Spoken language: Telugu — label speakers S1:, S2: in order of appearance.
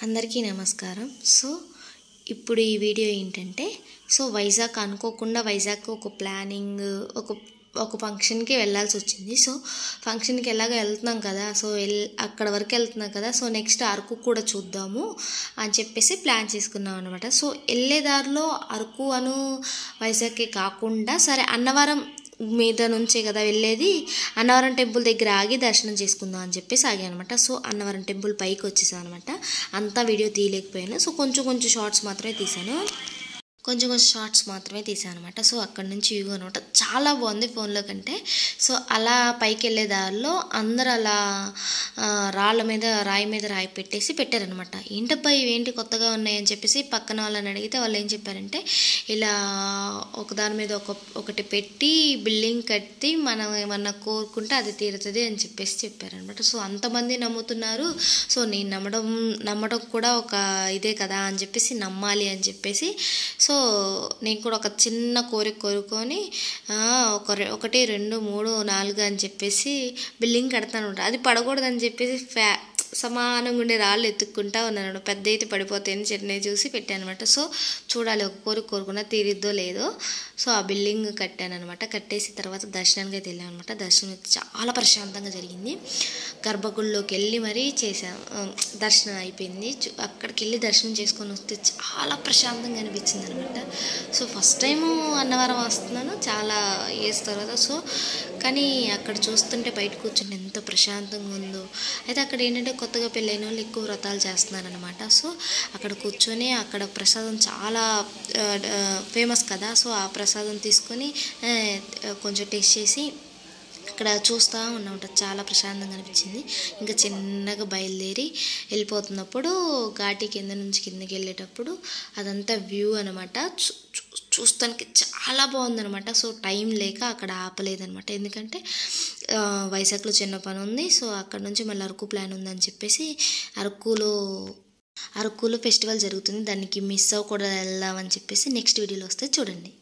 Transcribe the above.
S1: అందరికీ నమస్కారం. సో ఇప్పుడు ఈ వీడియో ఏంటంటే వైజాగ్ అనుకోకుండా వైజాగ్ ఒక ప్లానింగ్ ఒక ఫంక్షన్కి వెళ్ళాల్సి వచ్చింది. సో ఫంక్షన్కి ఎలాగో వెళ్తున్నాం కదా, అక్కడ వరకు వెళ్తున్నాం కదా, నెక్స్ట్ అరకు కూడా చూద్దాము అని చెప్పేసి ప్లాన్ చేసుకున్నాం అనమాట. వెళ్ళే దారిలో అరకు వైజాగ్కి కాకుండా సరే అన్నవరం మీద నుంచే కదా వెళ్ళేది, అన్నవరం టెంపుల్ దగ్గర ఆగి దర్శనం చేసుకుందాం అని చెప్పేసి ఆగాను అనమాట. అన్నవరం టెంపుల్ పైకి వచ్చేసాను అనమాట. అంతా వీడియో తీయలేకపోయాను. కొంచెం షార్ట్స్ మాత్రమే తీసాను అనమాట. అక్కడ నుంచి వ్యూ అనమాట చాలా బాగుంది ఫోన్లో కంటే. అలా పైకి వెళ్ళే దారిలో అందరూ అలా రాయి మీద రాయి పెట్టారనమాట. ఏంటబ్బా ఇవేంటి కొత్తగా ఉన్నాయని చెప్పేసి పక్కన వాళ్ళని అడిగితే వాళ్ళు ఏం చెప్పారంటే, ఇలా ఒకదాని మీద ఒకటి పెట్టి బిల్డింగ్ కట్టి మనం ఏమన్నా కోరుకుంటే అది తీరుతుంది అని చెప్పేసి చెప్పారనమాట. అంతమంది నమ్ముతున్నారు. నేను నమ్మడం కూడా ఒక ఇదే కదా అని చెప్పేసి నమ్మాలి అని చెప్పేసి నేను కూడా ఒక చిన్న కోరుకొని 1 2 3 4 అని చెప్పేసి బిల్డింగ్ కడతాను. అది పడకూడదని చెప్పేసి సమానంగా ఉండే రాళ్ళు ఎత్తుక్కుంటా ఉన్నాను. పెద్ద అయితే పడిపోతాయని చెన్నై చూసి పెట్టాను అనమాట. చూడాలి ఒక కోరుకున్నా తీరిద్దో లేదో. ఆ బిల్డింగ్ కట్టాను అనమాట. కట్టేసి తర్వాత దర్శనానికి అయితే వెళ్ళాను అనమాట. దర్శనం అయితే చాలా ప్రశాంతంగా జరిగింది. గర్భగుడిలోకి వెళ్ళి మరీ చేశాను. దర్శనం అయిపోయింది. అక్కడికి వెళ్ళి దర్శనం చేసుకొని వస్తే చాలా ప్రశాంతంగా అనిపించింది అనమాట. ఫస్ట్ టైము అన్నవరం వస్తున్నాను చాలా ఇయర్స్ తర్వాత. కానీ అక్కడ చూస్తుంటే బయట కూర్చుంటే ఎంత ప్రశాంతంగా ఉందో. అయితే అక్కడ ఏంటంటే కొత్తగా పెళ్ళైన వాళ్ళు ఎక్కువ వ్రతాలు చేస్తున్నారనమాట. అక్కడ కూర్చొని అక్కడ ప్రసాదం చాలా ఫేమస్ కదా. ఆ ప్రసాదం తీసుకొని కొంచెం టేస్ట్ చేసి అక్కడ చూస్తూ ఉన్నామంట. చాలా ప్రశాంతంగా అనిపించింది. ఇంకా చిన్నగా బయలుదేరి వెళ్ళిపోతున్నప్పుడు ఘాటి కింద నుంచి కిందకి వెళ్ళేటప్పుడు అదంతా వ్యూ అనమాట. చూస్తానికి చాలా బాగుందనమాట. టైం లేక అక్కడ ఆపలేదనమాట. ఎందుకంటే వైజాగ్లో చిన్న పని ఉంది. అక్కడ నుంచి మళ్ళీ అరకు ప్లాన్ ఉందని చెప్పేసి అరకులో ఫెస్టివల్ జరుగుతుంది. దానికి మిస్ అవ్వకూడదు వెళ్దామని చెప్పేసి నెక్స్ట్ వీడియోలో వస్తే చూడండి.